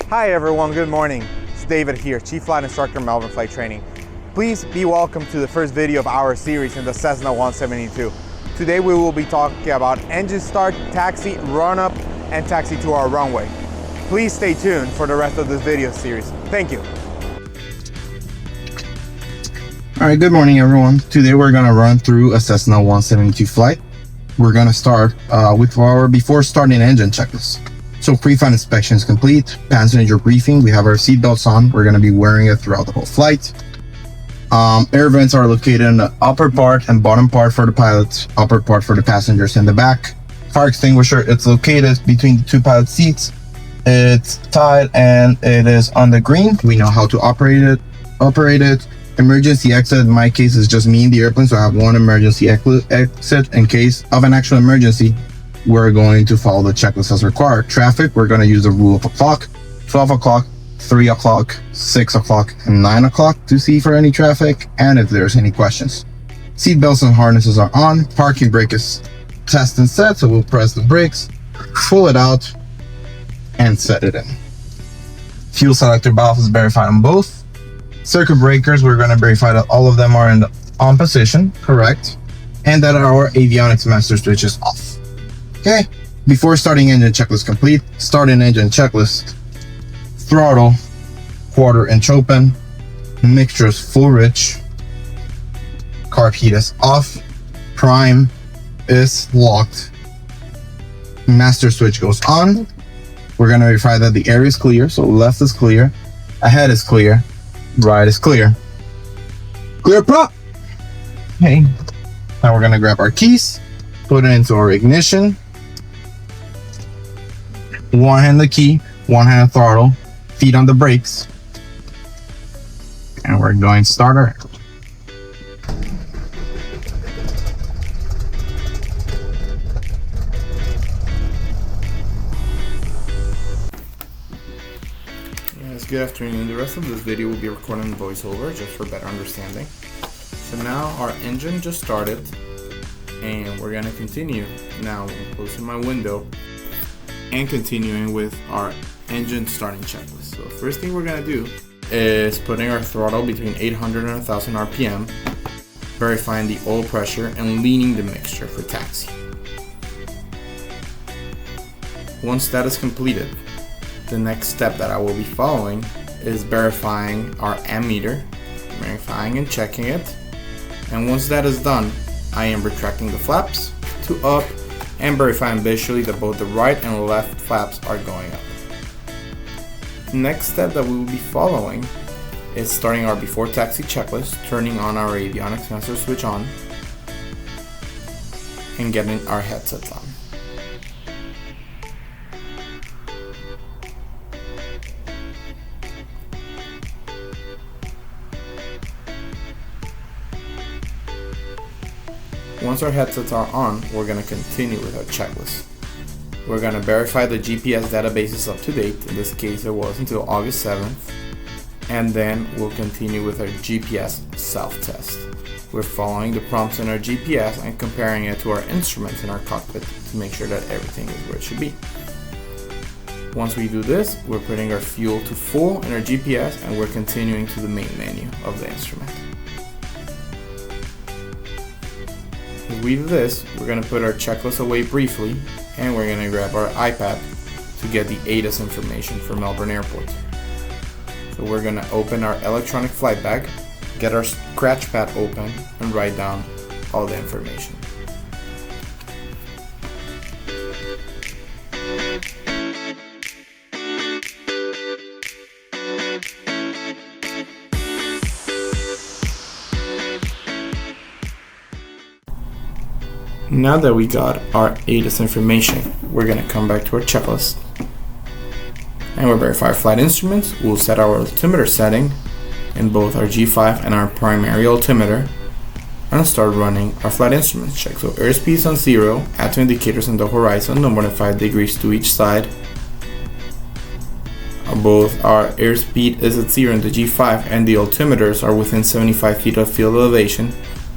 Hi everyone, good morning. It's David here, Chief Flight Instructor, Melbourne Flight Training. Please be welcome to the first video of our series in the Cessna 172. Today we will be talking about engine start, taxi, run up, and taxi to our runway. Please stay tuned for the rest of this video series. Thank you. All right, good morning everyone. Today we're gonna run through a Cessna 172 flight. We're gonna start with our before starting engine checklist. So pre-flight inspection is complete, passenger briefing, we have our seat belts on, we're gonna be wearing it throughout the whole flight. Air vents are located in the upper part and bottom part for the pilots, upper part for the passengers in the back. Fire extinguisher, it's located between the two pilot seats. It's tied and it is on the green. We know how to operate it. Emergency exit, in my case, is just me in the airplane, so I have one emergency exit. In case of an actual emergency, we're going to follow the checklist as required. Traffic, we're going to use the rule of o'clock, 12 o'clock, 3 o'clock, 6 o'clock, and 9 o'clock to see for any traffic and if there's any questions. Seat belts and harnesses are on. Parking brake is test and set, so we'll press the brakes, pull it out, and set it in. Fuel selector valve is verified on both. Circuit breakers, we're going to verify that all of them are in the on position, correct, and that our avionics master switch is off. Okay, before starting engine checklist complete, starting engine checklist. Throttle, quarter inch open, mixtures full rich, carb heat is off, prime is locked, master switch goes on. We're going to verify that the air is clear, so left is clear, ahead is clear, right is clear. Clear prop. Okay, now we're going to grab our keys, put it into our ignition. One hand the key, one hand throttle, feet on the brakes, and we're going to start her. Yes, good afternoon. The rest of this video will be recorded in voiceover just for better understanding. So now our engine just started and we're gonna continue. Now I'm closing my window and continuing with our engine starting checklist. So the first thing we're gonna do is putting our throttle between 800 and 1000 RPM, verifying the oil pressure and leaning the mixture for taxi. Once that is completed, the next step that I will be following is verifying our ammeter, verifying and checking it. And once that is done, I am retracting the flaps to up and verifying visually that both the right and left flaps are going up. The next step that we will be following is starting our before taxi checklist, turning on our avionics master switch on, and getting our headsets on. Once our headsets are on, we're going to continue with our checklist. We're going to verify the GPS database is up to date. In this case, it was until August 7th. And then we'll continue with our GPS self-test. We're following the prompts in our GPS and comparing it to our instruments in our cockpit to make sure that everything is where it should be. Once we do this, we're putting our fuel to full in our GPS and we're continuing to the main menu of the instrument. As we do this, we're going to put our checklist away briefly and we're going to grab our iPad to get the ATIS information for Melbourne Airport. So we're going to open our electronic flight bag, get our scratch pad open and write down all the information. Now that we got our ATIS information, we're going to come back to our checklist and we'll verify our flight instruments. We'll set our altimeter setting in both our G5 and our primary altimeter and start running our flight instruments check. So airspeed is on 0, add to indicators on the horizon, no more than 5 degrees to each side. Both our airspeed is at 0 in the G5 and the altimeters are within 75 feet of field elevation.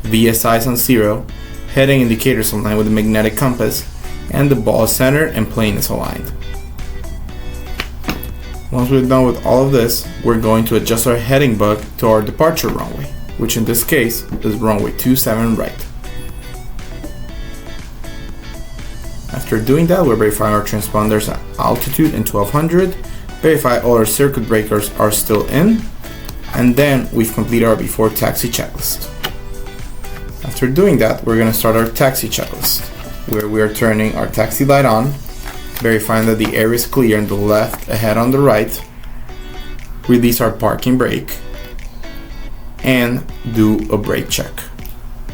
VSI is on 0. Heading indicators aligned with the magnetic compass, and the ball is centered and plane is aligned. Once we're done with all of this, we're going to adjust our heading bug to our departure runway, which in this case is runway 27 right. After doing that, we're verifying our transponders at altitude in 1200, verify all our circuit breakers are still in, and then we've completed our before taxi checklist. After doing that, we're going to start our taxi checklist, where we are turning our taxi light on, verifying that the air is clear on the left, ahead on the right, release our parking brake, and do a brake check.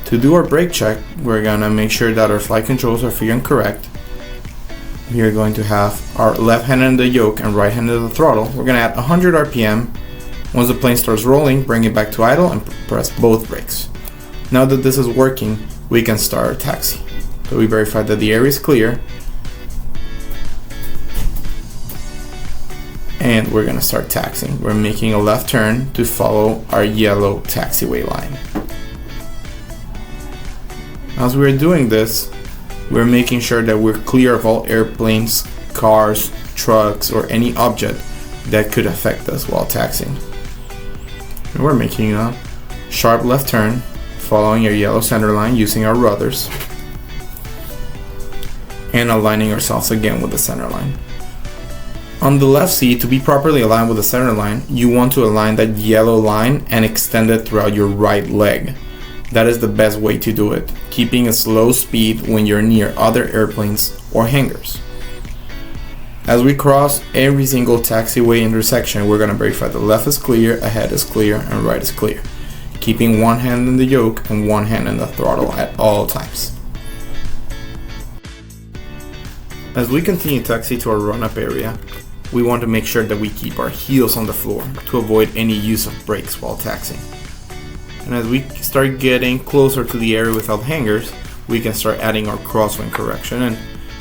To do our brake check, we're going to make sure that our flight controls are free and correct. We are going to have our left hand on the yoke and right hand on the throttle. We're going to add 100 RPM. Once the plane starts rolling, bring it back to idle and press both brakes. Now that this is working, we can start our taxi. So we verify that the air is clear, and we're going to start taxiing. We're making a left turn to follow our yellow taxiway line. As we're doing this, we're making sure that we're clear of all airplanes, cars, trucks, or any object that could affect us while taxiing. And we're making a sharp left turn, following our yellow center line using our rudders, and aligning ourselves again with the center line. On the left seat, to be properly aligned with the center line, you want to align that yellow line and extend it throughout your right leg. That is the best way to do it, keeping a slow speed when you're near other airplanes or hangars. As we cross every single taxiway intersection, we're going to verify the left is clear, ahead is clear, and right is clear, keeping one hand on the yoke and one hand on the throttle at all times. As we continue taxi to our run-up area, we want to make sure that we keep our heels on the floor to avoid any use of brakes while taxiing. And as we start getting closer to the area without hangars, we can start adding our crosswind correction. And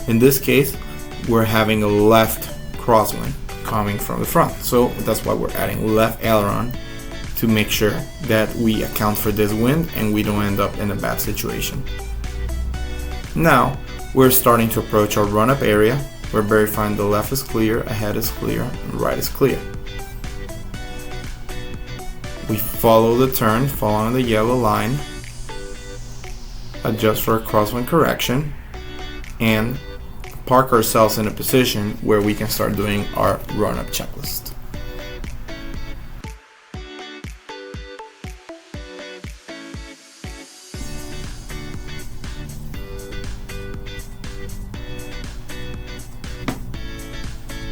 in this case, we're having a left crosswind coming from the front. So that's why we're adding left aileron to make sure that we account for this wind and we don't end up in a bad situation. Now, we're starting to approach our run-up area. We're verifying the left is clear, ahead is clear, and right is clear. We follow the turn, following the yellow line, adjust for a crosswind correction, and park ourselves in a position where we can start doing our run-up checklist.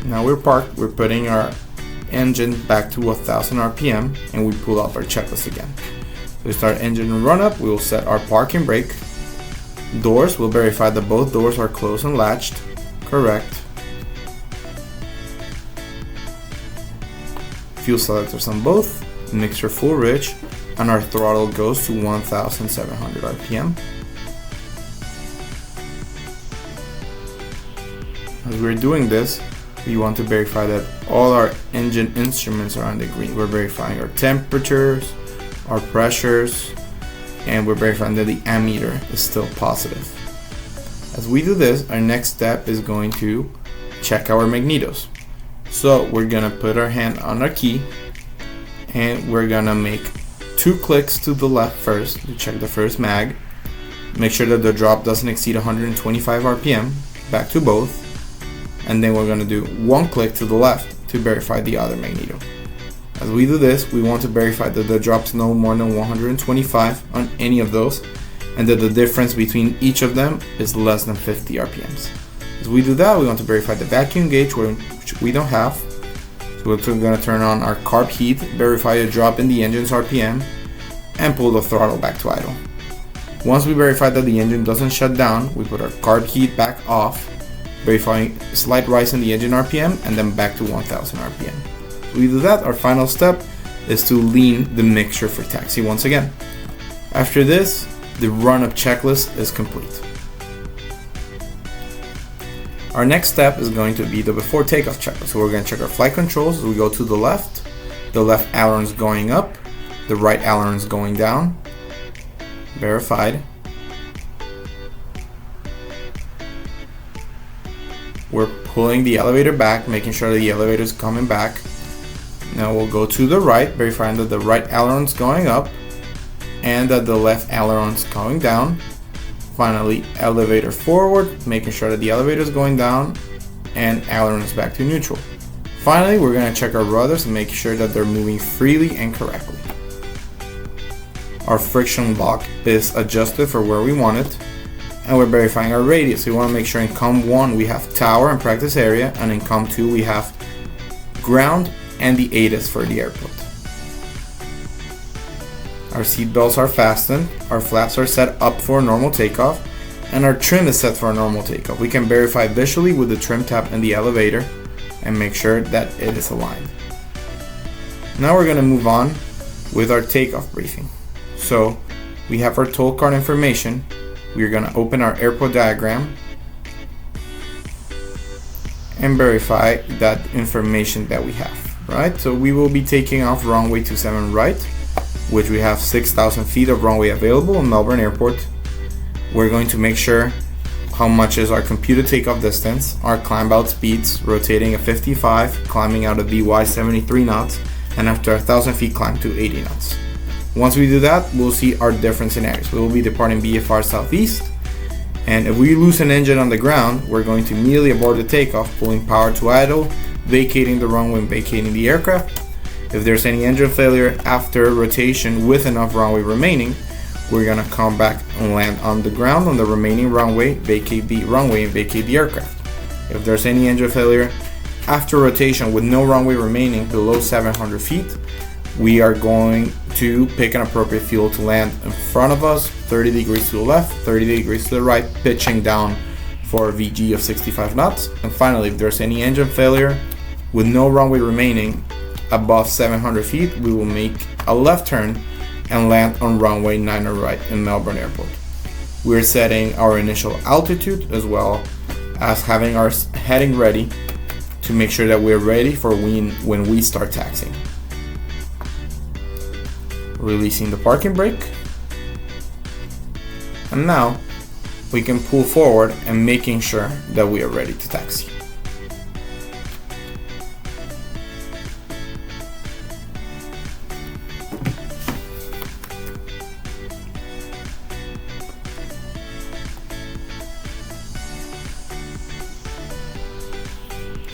Now we're parked, we're putting our engine back to 1000 RPM, and we pull up our checklist again. So we start engine and run up, we will set our parking brake. Doors, we'll verify that both doors are closed and latched. Correct. Fuel selectors on both, mixture full rich, and our throttle goes to 1700 RPM. As we're doing this, we want to verify that all our engine instruments are on the green. We're verifying our temperatures, our pressures, and we're verifying that the ammeter is still positive. As we do this, our next step is going to check our magnetos. So we're gonna put our hand on our key, and we're gonna make 2 clicks to the left first to check the first mag. Make sure that the drop doesn't exceed 125 RPM, back to both. And then we're going to do 1 click to the left to verify the other magneto. As we do this, we want to verify that the drop's no more than 125 on any of those, and that the difference between each of them is less than 50 RPMs. As we do that, we want to verify the vacuum gauge, which we don't have. So we're going to turn on our carb heat, verify a drop in the engine's RPM, and pull the throttle back to idle. Once we verify that the engine doesn't shut down, we put our carb heat back off, verifying a slight rise in the engine RPM, and then back to 1000 RPM. We do that, our final step is to lean the mixture for taxi once again. After this, the run-up checklist is complete. Our next step is going to be the before takeoff checklist. So we're going to check our flight controls as we go to the left aileron is going up, the right aileron is going down, verified. We're pulling the elevator back, making sure the elevator is coming back. Now we'll go to the right, verifying that the right aileron is going up and that the left aileron is going down. Finally, elevator forward, making sure that the elevator is going down and aileron is back to neutral. Finally, we're going to check our rudders and make sure that they're moving freely and correctly. Our friction lock is adjusted for where we want it, and we're verifying our radius. We want to make sure in COM 1 we have tower and practice area, and in COM 2 we have ground and the ATIS for the airport. Our seat belts are fastened, our flaps are set up for normal takeoff, and our trim is set for a normal takeoff. We can verify visually with the trim tab in the elevator and make sure that it is aligned. Now we're going to move on with our takeoff briefing. So we have our toll card information. We're going to open our airport diagram and verify that information that we have, right? So we will be taking off runway 27 right, which we have 6,000 feet of runway available in Melbourne Airport. We're going to make sure how much is our computed takeoff distance, our climb out speeds, rotating at 55, climbing out at VY 73 knots, and after 1,000 feet climb to 80 knots. Once we do that, we'll see our different scenarios. We will be departing BFR Southeast, and if we lose an engine on the ground, we're going to immediately abort the takeoff, pulling power to idle, vacating the runway and vacating the aircraft. If there's any engine failure after rotation with enough runway remaining, we're gonna come back and land on the ground on the remaining runway, vacate the runway and vacate the aircraft. If there's any engine failure after rotation with no runway remaining below 700 feet, we are going to pick an appropriate fuel to land in front of us, 30 degrees to the left, 30 degrees to the right, pitching down for a VG of 65 knots. And finally, if there's any engine failure with no runway remaining above 700 feet, we will make a left turn and land on runway 9 right in Melbourne Airport. We're setting our initial altitude as well as having our heading ready to make sure that we're ready for when we start taxiing. Releasing the parking brake, and now we can pull forward and making sure that we are ready to taxi.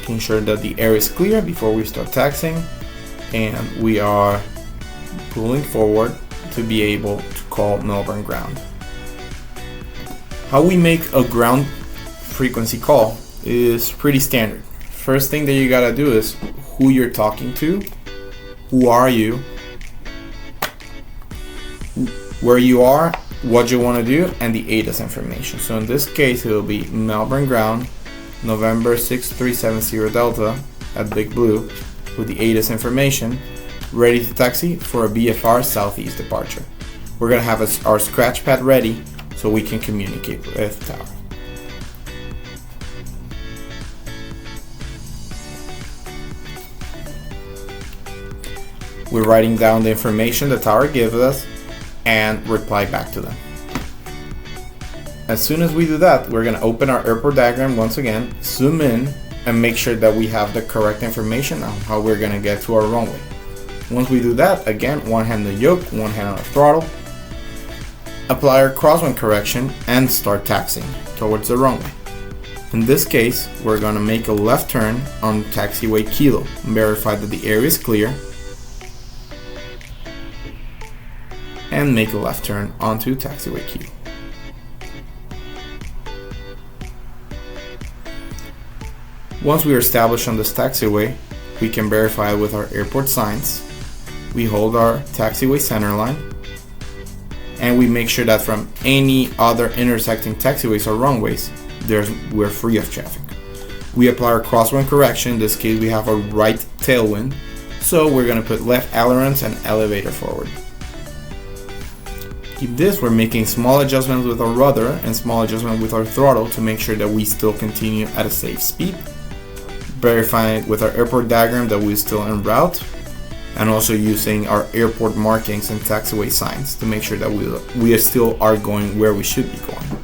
Making sure that the air is clear before we start taxiing, and we are pulling forward to be able to call Melbourne ground. How we make a ground frequency call is pretty standard. First thing that you gotta do is who you're talking to, who are you, where you are, what you want to do, and the ATIS information. So in this case, it will be Melbourne ground, November 6370 Delta at Big Blue with the ATIS information, ready to taxi for a BFR Southeast departure. We're going to have our scratch pad ready so we can communicate with the tower. We're writing down the information the tower gives us and reply back to them. As soon as we do that, we're going to open our airport diagram once again, zoom in, and make sure that we have the correct information on how we're going to get to our runway. Once we do that, again, one hand on the yoke, one hand on the throttle, apply our crosswind correction, and start taxiing towards the runway. In this case, we're going to make a left turn on taxiway Kilo, verify that the area is clear, and make a left turn onto taxiway Kilo. Once we are established on this taxiway, we can verify with our airport signs. We hold our taxiway center line, and we make sure that from any other intersecting taxiways or runways, we're free of traffic. We apply our crosswind correction. In this case, we have a right tailwind, so we're going to put left ailerons and elevator forward. Keep this, we're making small adjustments with our rudder and small adjustments with our throttle to make sure that we still continue at a safe speed. Verifying with our airport diagram that we're still en route, and also using our airport markings and taxiway signs to make sure that we still are going where we should be going.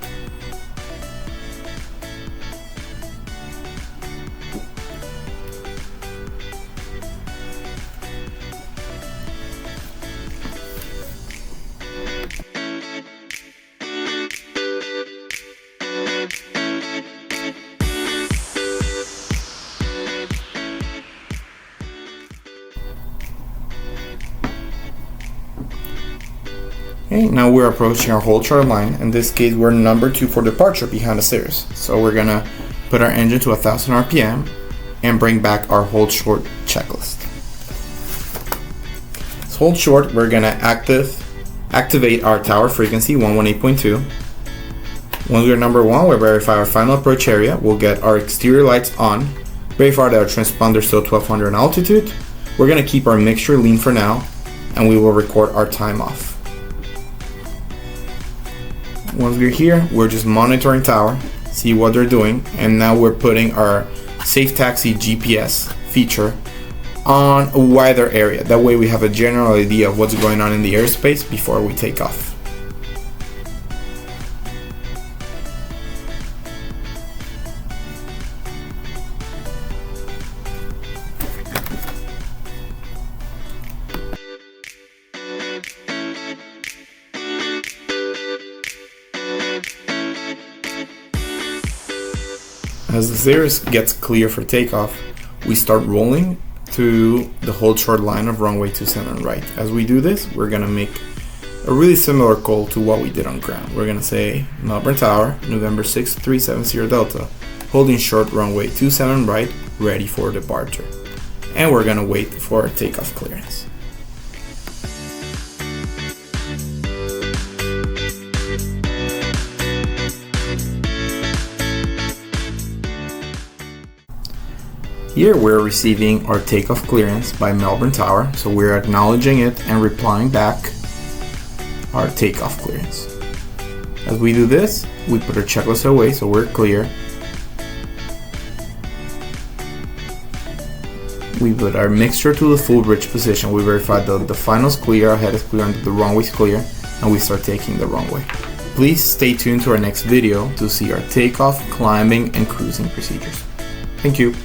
Okay, now we're approaching our hold short line. In this case, we're number 2 for departure behind the Cirrus. So we're gonna put our engine to 1000 RPM and bring back our hold short checklist. So hold short, we're gonna activate our tower frequency 118.2. Once we're number 1, we'll verify our final approach area. We'll get our exterior lights on, verify that our transponder is still 1200 in altitude. We're gonna keep our mixture lean for now, and we will record our time off. Once we're here, we're just monitoring tower, see what they're doing, and now we're putting our Safe Taxi GPS feature on a wider area. That way we have a general idea of what's going on in the airspace before we take off. As the Cirrus gets clear for takeoff, we start rolling to the hold short line of runway 27 right. As we do this, we're gonna make a really similar call to what we did on ground. We're gonna say Melbourne Tower, November 6370 Delta, holding short runway 27 right, ready for departure. And we're gonna wait for takeoff clearance. Here we're receiving our takeoff clearance by Melbourne Tower, so we're acknowledging it and replying back our takeoff clearance. As we do this, we put our checklist away so we're clear. We put our mixture to the full bridge position. We verify that the final's clear, our head is clear, and the runway's clear, and we start taking the runway. Please stay tuned to our next video to see our takeoff, climbing, and cruising procedures. Thank you.